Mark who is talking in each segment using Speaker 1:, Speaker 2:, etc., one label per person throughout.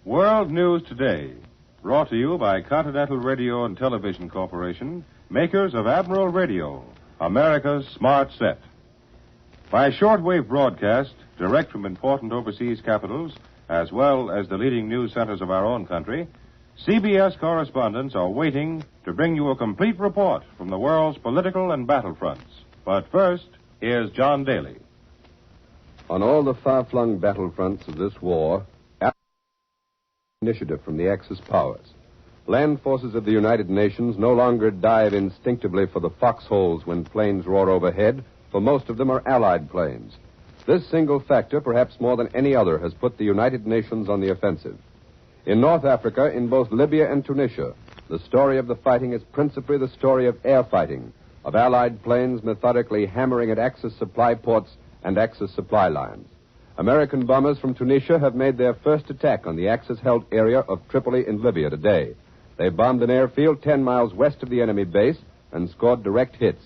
Speaker 1: World News Today, brought to you by Continental Radio and Television Corporation, makers of Admiral Radio, America's smart set. By shortwave broadcast, direct from important overseas capitals, as well as the leading news centers of our own country, CBS correspondents are waiting to bring you a complete report from the world's political and battlefronts. But first, here's John Daly.
Speaker 2: On all the far-flung battlefronts of this war, initiative from the Axis powers. Land forces of the United Nations no longer dive instinctively for the foxholes when planes roar overhead, for most of them are Allied planes. This single factor, perhaps more than any other, has put the United Nations on the offensive. In North Africa, in both Libya and Tunisia, the story of the fighting is principally the story of air fighting, of Allied planes methodically hammering at Axis supply ports and Axis supply lines. American bombers from Tunisia have made their first attack on the Axis-held area of Tripoli in Libya today. They bombed an airfield 10 miles west of the enemy base and scored direct hits.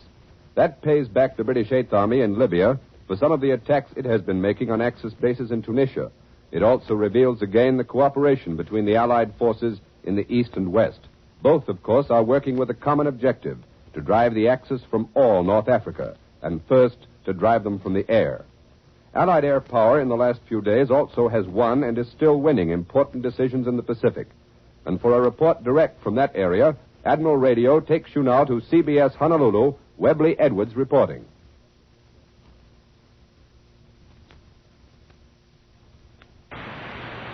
Speaker 2: That pays back the British Eighth Army in Libya for some of the attacks it has been making on Axis bases in Tunisia. It also reveals again the cooperation between the Allied forces in the east and west. Both, of course, are working with a common objective, to drive the Axis from all North Africa, and first, to drive them from the air. Allied air power in the last few days also has won and is still winning important decisions in the Pacific. And for a report direct from that area, Admiral Radio takes you now to CBS Honolulu, Webley Edwards reporting.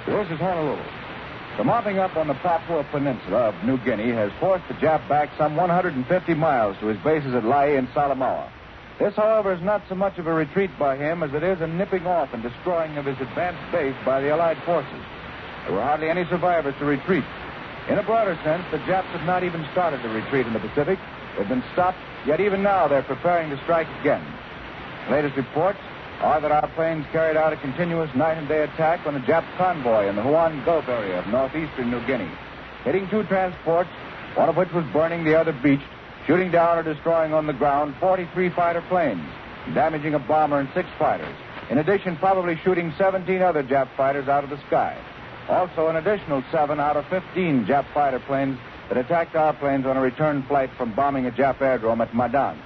Speaker 3: This is Honolulu. The mopping up on the Papua Peninsula of New Guinea has forced the Jap back some 150 miles to his bases at Lae and Salamaua. This, however, is not so much of a retreat by him as it is a nipping off and destroying of his advanced base by the Allied forces. There were hardly any survivors to retreat. In a broader sense, the Japs had not even started the retreat in the Pacific. They've been stopped, yet even now they're preparing to strike again. The latest reports are that our planes carried out a continuous night and day attack on a Jap convoy in the Huon Gulf area of northeastern New Guinea, hitting two transports, one of which was burning, the other beached, shooting down or destroying on the ground 43 fighter planes, damaging a bomber and 6 fighters. In addition, probably shooting 17 other Jap fighters out of the sky. Also, an additional 7 out of 15 Jap fighter planes that attacked our planes on a return flight from bombing a Jap airdrome at Madang.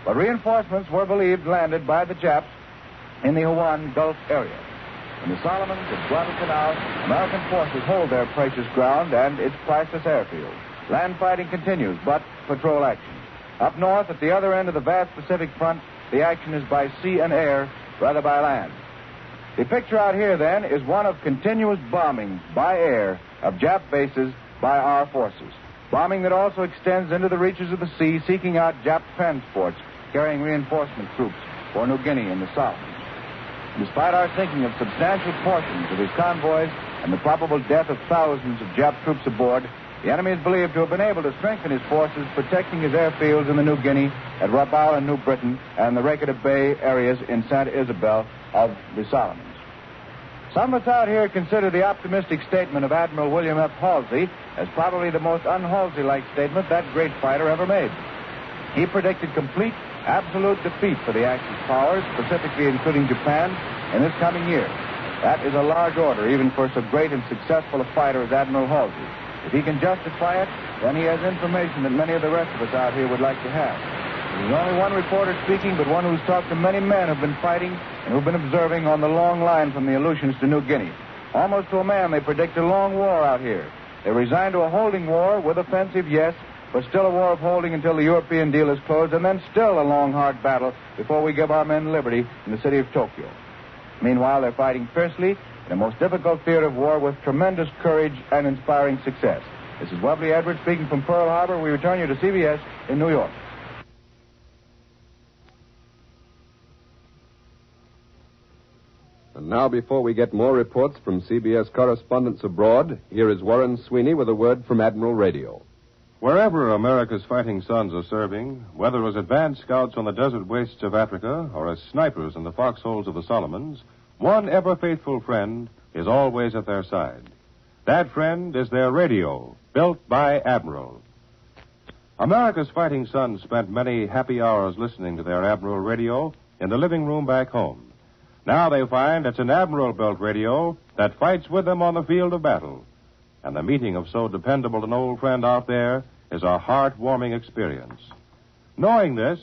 Speaker 3: But reinforcements were believed landed by the Japs in the Huon Gulf area. In the Solomons and Guadalcanal, American forces hold their precious ground and its priceless airfield. Land fighting continues, but patrol action. Up north, at the other end of the vast Pacific front, the action is by sea and air, rather by land. The picture out here, then, is one of continuous bombing by air of Jap bases by our forces. Bombing that also extends into the reaches of the sea, seeking out Jap transports carrying reinforcement troops for New Guinea and the Solomons. Despite our sinking of substantial portions of his convoys and the probable death of thousands of Jap troops aboard, the enemy is believed to have been able to strengthen his forces, protecting his airfields in the New Guinea, at Rabaul in New Britain, and the Reykjavik Bay areas in Santa Isabel of the Solomons. Some of us out here consider the optimistic statement of Admiral William F. Halsey as probably the most un-Halsey-like statement that great fighter ever made. He predicted complete, absolute defeat for the Axis powers, specifically including Japan, in this coming year. That is a large order, even for so great and successful a fighter as Admiral Halsey. If he can justify it, then he has information that many of the rest of us out here would like to have. There's only one reporter speaking, but one who's talked to many men who've been fighting and who've been observing on the long line from the Aleutians to New Guinea. Almost to a man, they predict a long war out here. They resign to a holding war with offensive, yes, but still a war of holding until the European deal is closed, and then still a long, hard battle before we give our men liberty in the city of Tokyo. Meanwhile, they're fighting fiercely in a most difficult theater of war with tremendous courage and inspiring success. This is Webley Edwards speaking from Pearl Harbor. We return you to CBS in New York.
Speaker 2: And now, before we get more reports from CBS correspondents abroad, here is Warren Sweeney with a word from Admiral Radio.
Speaker 1: Wherever America's fighting sons are serving, whether as advanced scouts on the desert wastes of Africa or as snipers in the foxholes of the Solomons, one ever-faithful friend is always at their side. That friend is their radio, built by Admiral. America's fighting sons spent many happy hours listening to their Admiral radio in the living room back home. Now they find it's an Admiral-built radio that fights with them on the field of battle. And the meeting of so dependable an old friend out there is a heartwarming experience. Knowing this,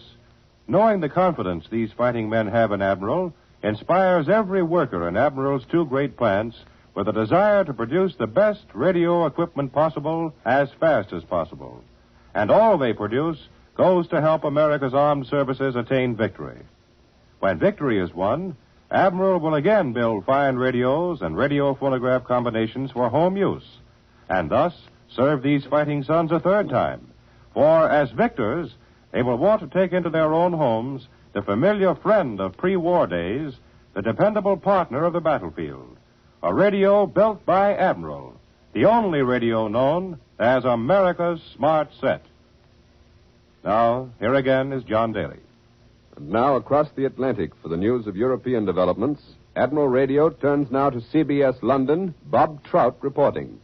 Speaker 1: knowing the confidence these fighting men have in Admiral, inspires every worker in Admiral's two great plants with a desire to produce the best radio equipment possible as fast as possible. And all they produce goes to help America's armed services attain victory. When victory is won, Admiral will again build fine radios and radio phonograph combinations for home use, and thus serve these fighting sons a third time. For as victors, they will want to take into their own homes the familiar friend of pre-war days, the dependable partner of the battlefield, a radio built by Admiral, the only radio known as America's Smart Set. Now, here again is John Daly.
Speaker 2: And now, across the Atlantic for the news of European developments, Admiral Radio turns now to CBS London. Bob Trout reporting.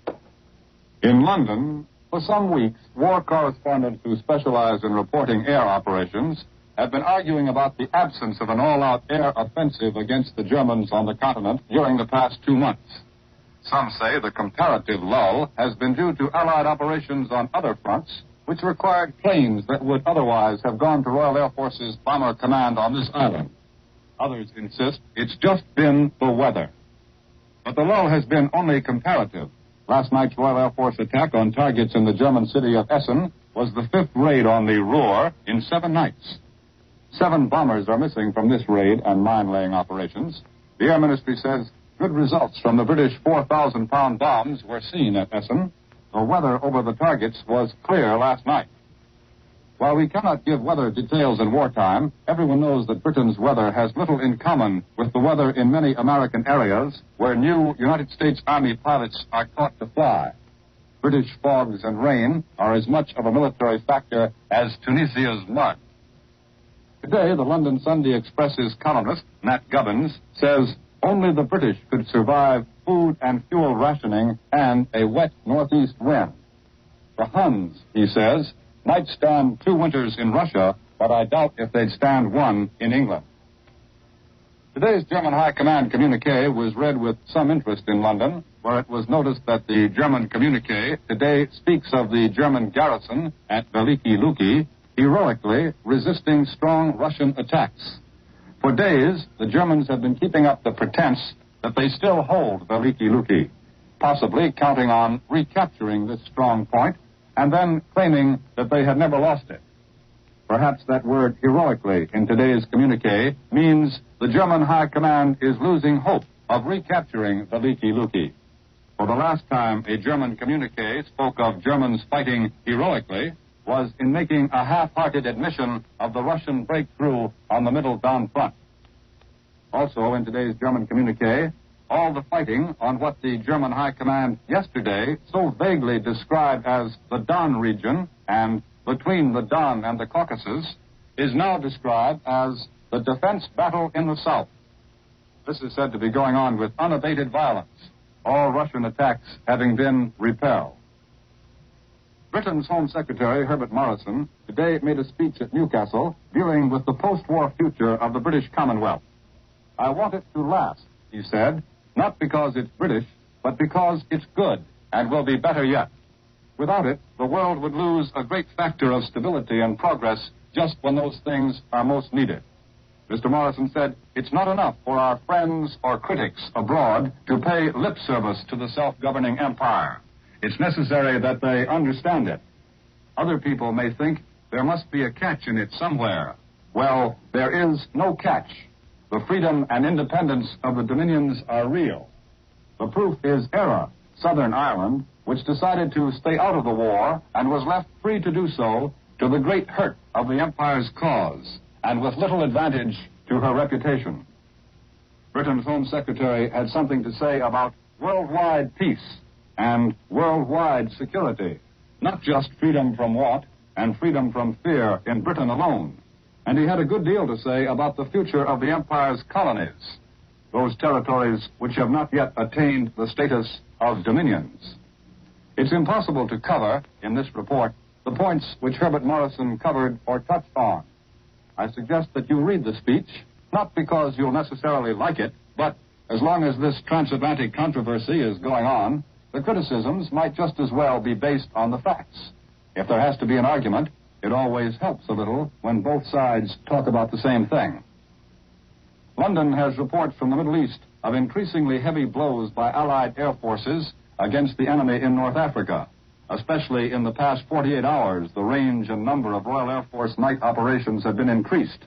Speaker 4: In London, for some weeks, war correspondents who specialize in reporting air operations have been arguing about the absence of an all-out air offensive against the Germans on the continent during the past 2 months. Some say the comparative lull has been due to Allied operations on other fronts, which required planes that would otherwise have gone to Royal Air Force's Bomber Command on this island. Others insist it's just been the weather. But the lull has been only comparative. Last night's Royal Air Force attack on targets in the German city of Essen was the 5th raid on the Ruhr in 7 nights. 7 bombers are missing from this raid and mine-laying operations. The Air Ministry says good results from the British 4,000-pound bombs were seen at Essen. The weather over the targets was clear last night. While we cannot give weather details in wartime, everyone knows that Britain's weather has little in common with the weather in many American areas where new United States Army pilots are taught to fly. British fogs and rain are as much of a military factor as Tunisia's mud. Today, the London Sunday Express's columnist, Nat Gubbins, says only the British could survive food and fuel rationing and a wet northeast wind. The Huns, he says, might stand 2 winters in Russia, but I doubt if they'd stand 1 in England. Today's German High Command communique was read with some interest in London, where it was noticed that the German communique today speaks of the German garrison at Veliki Luki heroically resisting strong Russian attacks. For days, the Germans have been keeping up the pretense that they still hold Veliki Luki, possibly counting on recapturing this strong point and then claiming that they had never lost it. Perhaps that word heroically in today's communique means the German High Command is losing hope of recapturing Veliki Luki. For the last time a German communique spoke of Germans fighting heroically was in making a half-hearted admission of the Russian breakthrough on the Middle Don front. Also, in today's German communique, all the fighting on what the German High Command yesterday so vaguely described as the Don region and between the Don and the Caucasus is now described as the defense battle in the south. This is said to be going on with unabated violence, all Russian attacks having been repelled. Britain's Home Secretary, Herbert Morrison, today made a speech at Newcastle dealing with the post-war future of the British Commonwealth. I want it to last, he said, not because it's British, but because it's good and will be better yet. Without it, the world would lose a great factor of stability and progress just when those things are most needed. Mr. Morrison said, it's not enough for our friends or critics abroad to pay lip service to the self-governing empire. It's necessary that they understand it. Other people may think there must be a catch in it somewhere. Well, there is no catch. The freedom and independence of the dominions are real. The proof is Eire, Southern Ireland, which decided to stay out of the war and was left free to do so to the great hurt of the empire's cause and with little advantage to her reputation. Britain's Home Secretary had something to say about worldwide peace and worldwide security, not just freedom from want and freedom from fear in Britain alone. And he had a good deal to say about the future of the empire's colonies, those territories which have not yet attained the status of dominions. It's impossible to cover, in this report, the points which Herbert Morrison covered or touched on. I suggest that you read the speech, not because you'll necessarily like it, but as long as this transatlantic controversy is going on, the criticisms might just as well be based on the facts. If there has to be an argument, it always helps a little when both sides talk about the same thing. London has reports from the Middle East of increasingly heavy blows by Allied air forces against the enemy in North Africa. Especially in the past 48 hours, the range and number of Royal Air Force night operations have been increased.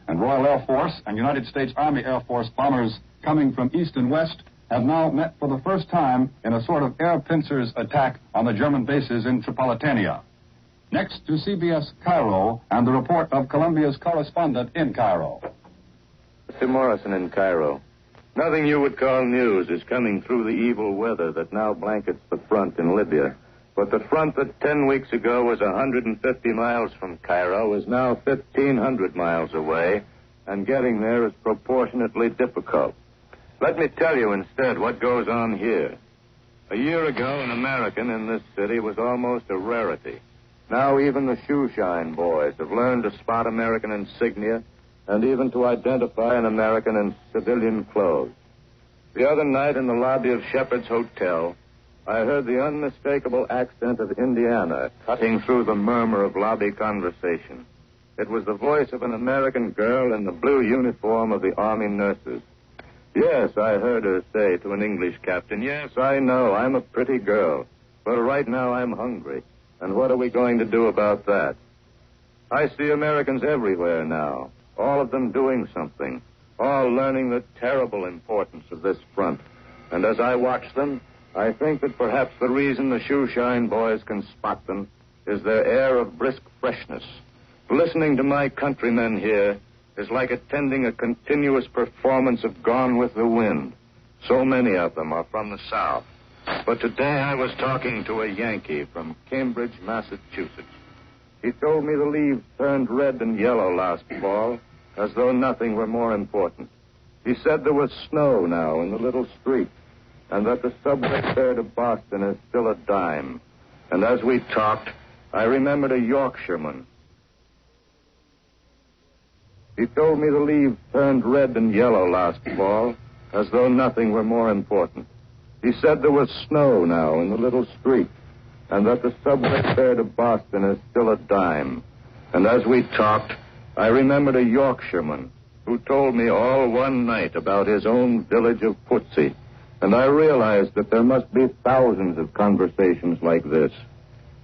Speaker 4: And Royal Air Force and United States Army Air Force bombers coming from east and west have now met for the first time in a sort of air pincers attack on the German bases in Tripolitania. Next to CBS Cairo and the report of Columbia's correspondent in Cairo.
Speaker 5: Mr. Morrison in Cairo. Nothing you would call news is coming through the evil weather that now blankets the front in Libya. But the front that 10 weeks ago was 150 miles from Cairo is now 1,500 miles away, and getting there is proportionately difficult. Let me tell you instead what goes on here. A year ago, an American in this city was almost a rarity. Now even the shoeshine boys have learned to spot American insignia and even to identify an American in civilian clothes. The other night in the lobby of Shepherd's Hotel, I heard the unmistakable accent of Indiana cutting through the murmur of lobby conversation. It was the voice of an American girl in the blue uniform of the Army nurses. Yes, I heard her say to an English captain, yes, I know, I'm a pretty girl, but right now I'm hungry. And what are we going to do about that? I see Americans everywhere now, all of them doing something, all learning the terrible importance of this front. And as I watch them, I think that perhaps the reason the shoeshine boys can spot them is their air of brisk freshness. Listening to my countrymen here is like attending a continuous performance of Gone with the Wind. So many of them are from the South. But today I was talking to a Yankee from Cambridge, Massachusetts. He told me the leaves turned red and yellow last fall, as though nothing were more important. He said there was snow now in the little street, and that the subway fare to Boston is still a dime. And as we talked, I remembered a Yorkshireman. He told me the leaves turned red and yellow last fall, as though nothing were more important. He said there was snow now in the little street, and that the subway fare to Boston is still a dime. And as we talked, I remembered a Yorkshireman who told me all one night about his own village of Putsey, and I realized that there must be thousands of conversations like this.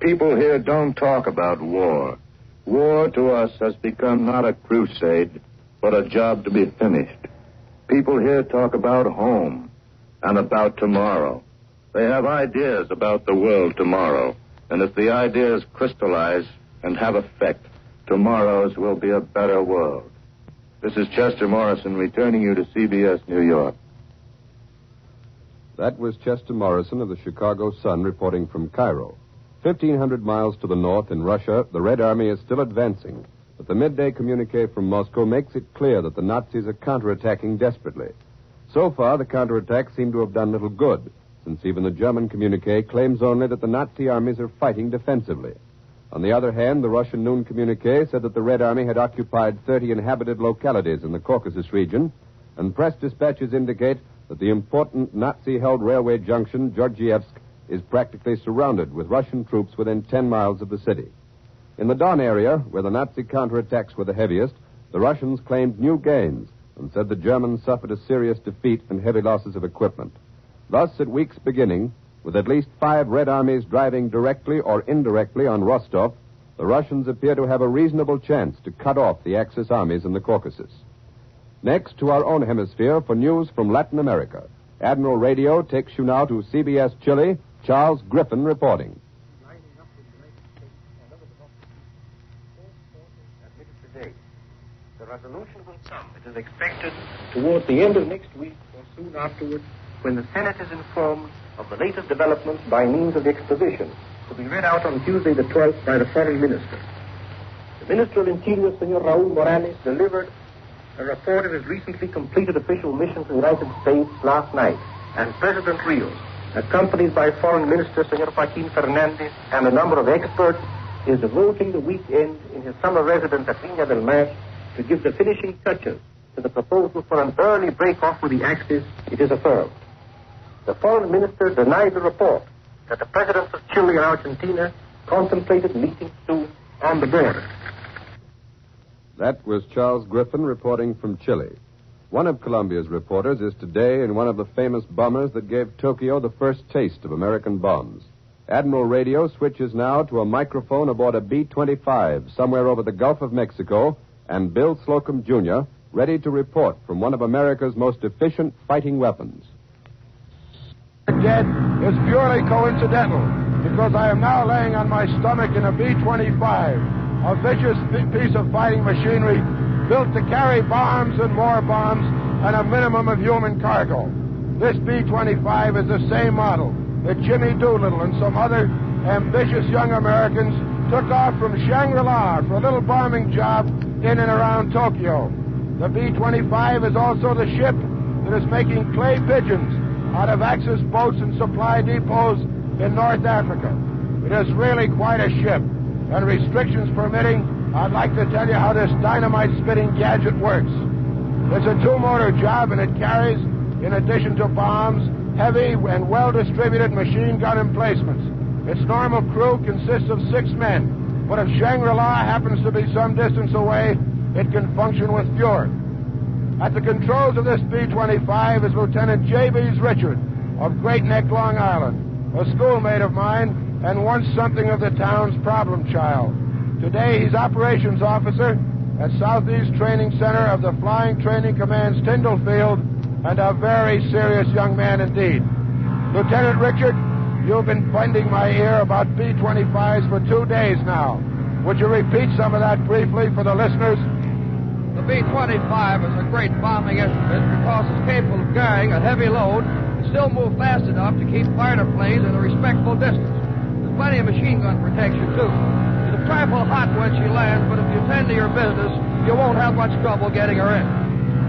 Speaker 5: People here don't talk about war. War to us has become not a crusade, but a job to be finished. People here talk about home and about tomorrow. They have ideas about the world tomorrow, and if the ideas crystallize and have effect, tomorrow's will be a better world. This is Chester Morrison returning you to CBS New York.
Speaker 2: That was Chester Morrison of the Chicago Sun reporting from Cairo. 1,500 miles to the north in Russia, the Red Army is still advancing, but the midday communique from Moscow makes it clear that the Nazis are counterattacking desperately. So far, the counterattack seemed to have done little good, since even the German communique claims only that the Nazi armies are fighting defensively. On the other hand, the Russian noon communique said that the Red Army had occupied 30 inhabited localities in the Caucasus region, and press dispatches indicate that the important Nazi-held railway junction, Georgievsk, is practically surrounded with Russian troops within 10 miles of the city. In the Don area, where the Nazi counterattacks were the heaviest, the Russians claimed new gains and said the Germans suffered a serious defeat and heavy losses of equipment. Thus, at week's beginning, with at least 5 Red Armies driving directly or indirectly on Rostov, the Russians appear to have a reasonable chance to cut off the Axis armies in the Caucasus. Next, to our own hemisphere for news from Latin America. Admiral Radio takes you now to CBS Chile. Charles Griffin reporting.
Speaker 6: The resolution will come, it is expected, toward the end of next week or soon afterward, when the Senate is informed of the latest developments by means of the exposition to be read out on Tuesday the 12th by the Foreign Minister. The Minister of Interior, Senor Raul Morales, delivered a report of his recently completed official mission to the United States last night, and President Rios, accompanied by Foreign Minister Senor Joaquin Fernandez and a number of experts, is devoting the weekend in his summer residence at Viña del Mar to give the finishing touches to the proposal for an early break-off with the Axis, it is affirmed. The foreign minister denied the report that the presidents of Chile and Argentina contemplated meeting soon on the border.
Speaker 2: That was Charles Griffin reporting from Chile. One of Columbia's reporters is today in one of the famous bombers that gave Tokyo the first taste of American bombs. Admiral Radio switches now to a microphone aboard a B-25 somewhere over the Gulf of Mexico, and Bill Slocum, Jr., ready to report from one of America's most efficient fighting weapons.
Speaker 7: Dead is purely coincidental, because I am now laying on my stomach in a B-25, a vicious piece of fighting machinery built to carry bombs and more bombs and a minimum of human cargo. This B-25 is the same model that Jimmy Doolittle and some other ambitious young Americans took off from Shangri-La for a little bombing job in and around Tokyo. The B-25 is also the ship that is making clay pigeons out of Axis boats and supply depots in North Africa. It is really quite a ship, and restrictions permitting, I'd like to tell you how this dynamite-spitting gadget works. It's a two-motor job, and it carries, in addition to bombs, heavy and well-distributed machine gun emplacements. Its normal crew consists of 6 men, but if Shangri-La happens to be some distance away, it can function with fewer. At the controls of this B-25 is Lieutenant J.B. Richard of Great Neck, Long Island, a schoolmate of mine and once something of the town's problem child. Today he's operations officer at Southeast Training Center of the Flying Training Command's Tyndall Field, and a very serious young man indeed. Lieutenant Richard, you've been bending my ear about B-25s for 2 days now. Would you repeat some of that briefly for the listeners?
Speaker 8: The B-25 is a great bombing instrument because it's capable of carrying a heavy load and still move fast enough to keep fighter planes at a respectful distance. There's plenty of machine gun protection, too. It's a trifle hot when she lands, but if you tend to your business, you won't have much trouble getting her in.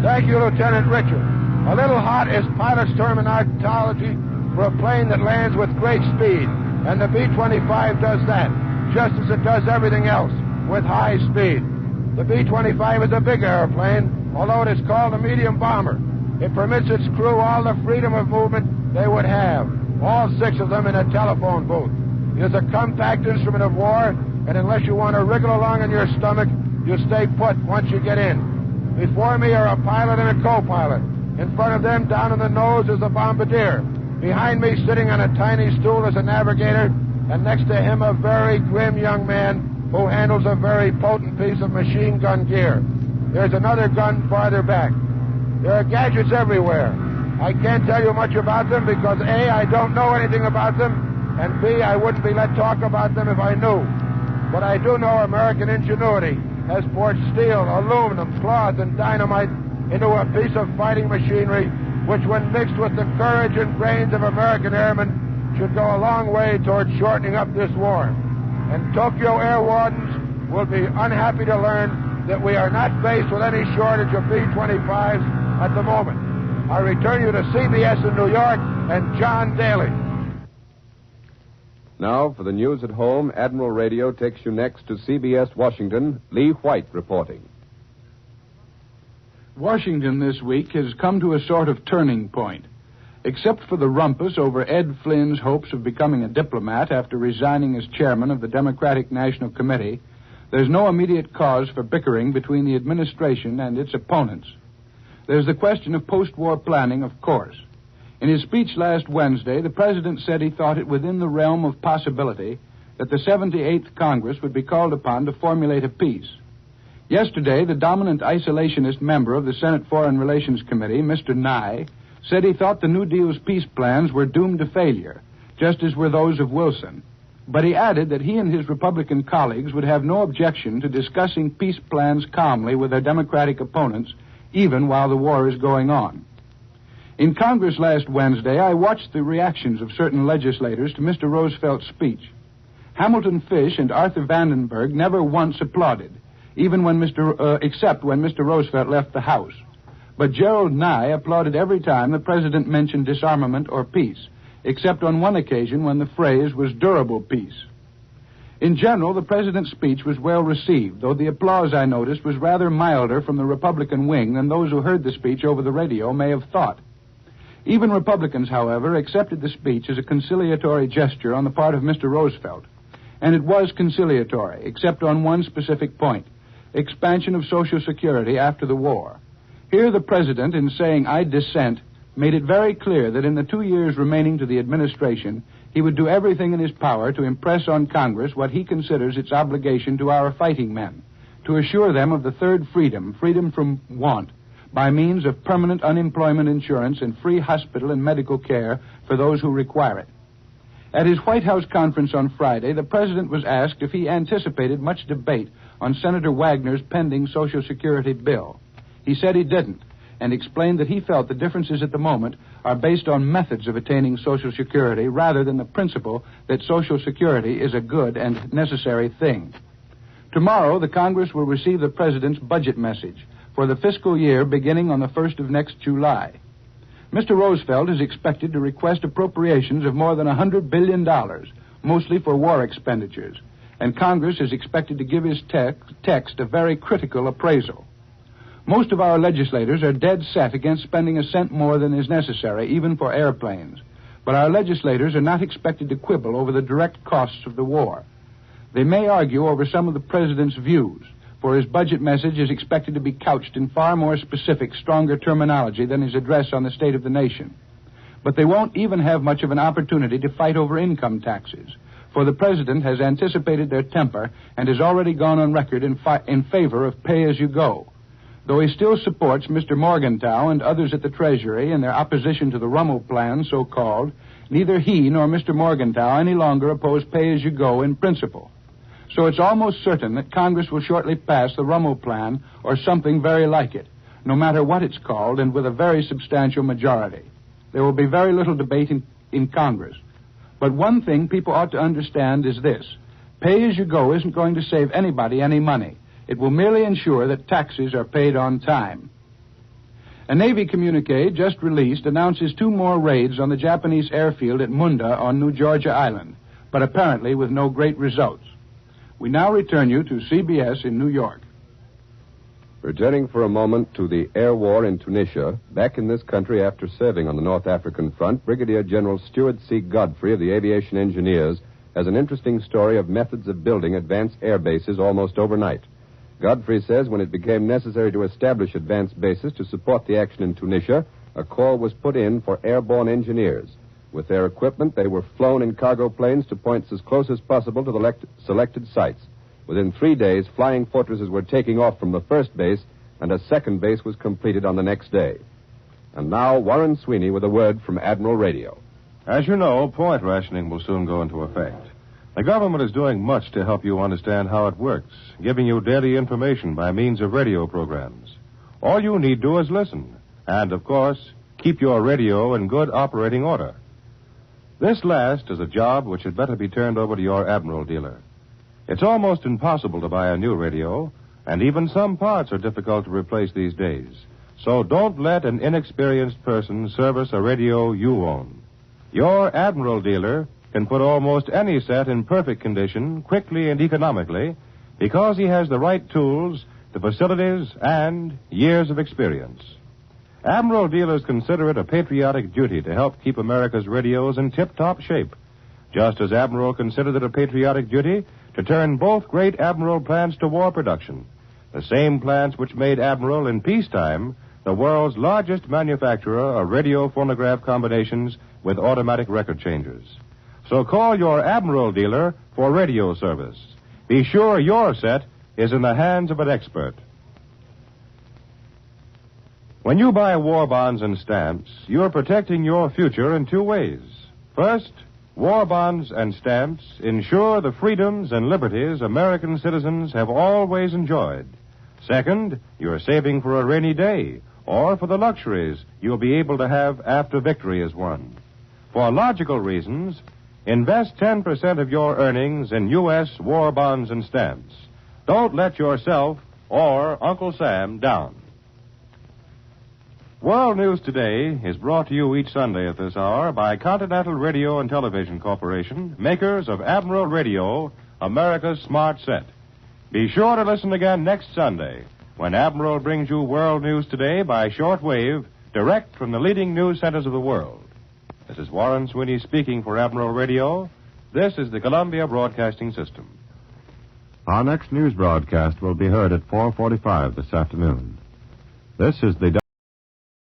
Speaker 7: Thank you, Lieutenant Richard. A little hot is pilot's terminology for a plane that lands with great speed, and the B-25 does that, just as it does everything else, with high speed. The B-25 is a big airplane, although it is called a medium bomber. It permits its crew all the freedom of movement they would have, all 6 of them in a telephone booth. It is a compact instrument of war, and unless you want to wriggle along in your stomach, you stay put once you get in. Before me are a pilot and a co-pilot. In front of them, down in the nose, is the bombardier. Behind me, sitting on a tiny stool, is a navigator, and next to him, a very grim young man who handles a very potent piece of machine gun gear. There's another gun farther back. There are gadgets everywhere. I can't tell you much about them because A, I don't know anything about them, and B, I wouldn't be let talk about them if I knew. But I do know American ingenuity has poured steel, aluminum, cloth, and dynamite into a piece of fighting machinery which, when mixed with the courage and brains of American airmen, should go a long way toward shortening up this war. And Tokyo air wardens will be unhappy to learn that we are not faced with any shortage of B-25s at the moment. I return you to CBS in New York and John Daly.
Speaker 2: Now, for the news at home, Admiral Radio takes you next to CBS Washington, Lee White reporting.
Speaker 9: Washington this week has come to a sort of turning point. Except for the rumpus over Ed Flynn's hopes of becoming a diplomat after resigning as chairman of the Democratic National Committee, there's no immediate cause for bickering between the administration and its opponents. There's the question of post-war planning, of course. In his speech last Wednesday, the president said he thought it within the realm of possibility that the 78th Congress would be called upon to formulate a peace. Yesterday, the dominant isolationist member of the Senate Foreign Relations Committee, Mr. Nye, said he thought the New Deal's peace plans were doomed to failure, just as were those of Wilson. But he added that he and his Republican colleagues would have no objection to discussing peace plans calmly with their Democratic opponents, even while the war is going on. In Congress last Wednesday, I watched the reactions of certain legislators to Mr. Roosevelt's speech. Hamilton Fish and Arthur Vandenberg never once applauded, even when except when Mr. Roosevelt left the House. But Gerald Nye applauded every time the president mentioned disarmament or peace, except on one occasion when the phrase was durable peace. In general, the president's speech was well received, though the applause, I noticed, was rather milder from the Republican wing than those who heard the speech over the radio may have thought. Even Republicans, however, accepted the speech as a conciliatory gesture on the part of Mr. Roosevelt. And it was conciliatory, except on one specific point: expansion of Social Security after the war. Here the president, in saying, "I dissent," made it very clear that in the 2 years remaining to the administration, he would do everything in his power to impress on Congress what he considers its obligation to our fighting men, to assure them of the third freedom, freedom from want, by means of permanent unemployment insurance and free hospital and medical care for those who require it. At his White House conference on Friday, the president was asked if he anticipated much debate on Senator Wagner's pending Social Security bill. He said he didn't, and explained that he felt the differences at the moment are based on methods of attaining Social Security rather than the principle that Social Security is a good and necessary thing. Tomorrow, the Congress will receive the president's budget message for the fiscal year beginning on the 1st of next July. Mr. Roosevelt is expected to request appropriations of more than $100 billion, mostly for war expenditures, and Congress is expected to give his text a very critical appraisal. Most of our legislators are dead set against spending a cent more than is necessary, even for airplanes. But our legislators are not expected to quibble over the direct costs of the war. They may argue over some of the president's views, for his budget message is expected to be couched in far more specific, stronger terminology than his address on the state of the nation. But they won't even have much of an opportunity to fight over income taxes, for the president has anticipated their temper and has already gone on record in favor of pay-as-you-go. Though he still supports Mr. Morgenthau and others at the Treasury in their opposition to the Rummel Plan, so-called, neither he nor Mr. Morgenthau any longer oppose pay-as-you-go in principle. So it's almost certain that Congress will shortly pass the Rummel Plan or something very like it, no matter what it's called, and with a very substantial majority. There will be very little debate in Congress. But one thing people ought to understand is this: pay-as-you-go isn't going to save anybody any money. It will merely ensure that taxes are paid on time. A Navy communique just released announces 2 more raids on the Japanese airfield at Munda on New Georgia Island, but apparently with no great results. We now return you to CBS in New York.
Speaker 2: Returning for a moment to the air war in Tunisia, back in this country after serving on the North African front, Brigadier General Stuart C. Godfrey of the Aviation Engineers has an interesting story of methods of building advanced air bases almost overnight. Godfrey says when it became necessary to establish advanced bases to support the action in Tunisia, a call was put in for airborne engineers. With their equipment, they were flown in cargo planes to points as close as possible to the selected sites. Within 3 days, flying fortresses were taking off from the first base, and a second base was completed on the next day. And now, Warren Sweeney with a word from Admiral Radio.
Speaker 1: As you know, point rationing will soon go into effect. The government is doing much to help you understand how it works, giving you daily information by means of radio programs. All you need do is listen, and, of course, keep your radio in good operating order. This last is a job which had better be turned over to your Admiral dealer. It's almost impossible to buy a new radio, and even some parts are difficult to replace these days. So don't let an inexperienced person service a radio you own. Your Admiral dealer can put almost any set in perfect condition, quickly and economically, because he has the right tools, the facilities, and years of experience. Admiral dealers consider it a patriotic duty to help keep America's radios in tip-top shape, just as Admiral considered it a patriotic duty to turn both great Admiral plants to war production, the same plants which made Admiral in peacetime the world's largest manufacturer of radio phonograph combinations with automatic record changers. So call your Admiral dealer for radio service. Be sure your set is in the hands of an expert. When you buy war bonds and stamps, you're protecting your future in 2 ways. First, war bonds and stamps ensure the freedoms and liberties American citizens have always enjoyed. Second, you're saving for a rainy day or for the luxuries you'll be able to have after victory is won. For logical reasons, invest 10% of your earnings in U.S. war bonds and stamps. Don't let yourself or Uncle Sam down. World News Today is brought to you each Sunday at this hour by Continental Radio and Television Corporation, makers of Admiral Radio, America's Smart Set. Be sure to listen again next Sunday when Admiral brings you World News Today by shortwave, direct from the leading news centers of the world. This is Warren Sweeney speaking for Admiral Radio. This is the Columbia Broadcasting System.
Speaker 10: Our next news broadcast will be heard at 4:45 this afternoon. This is the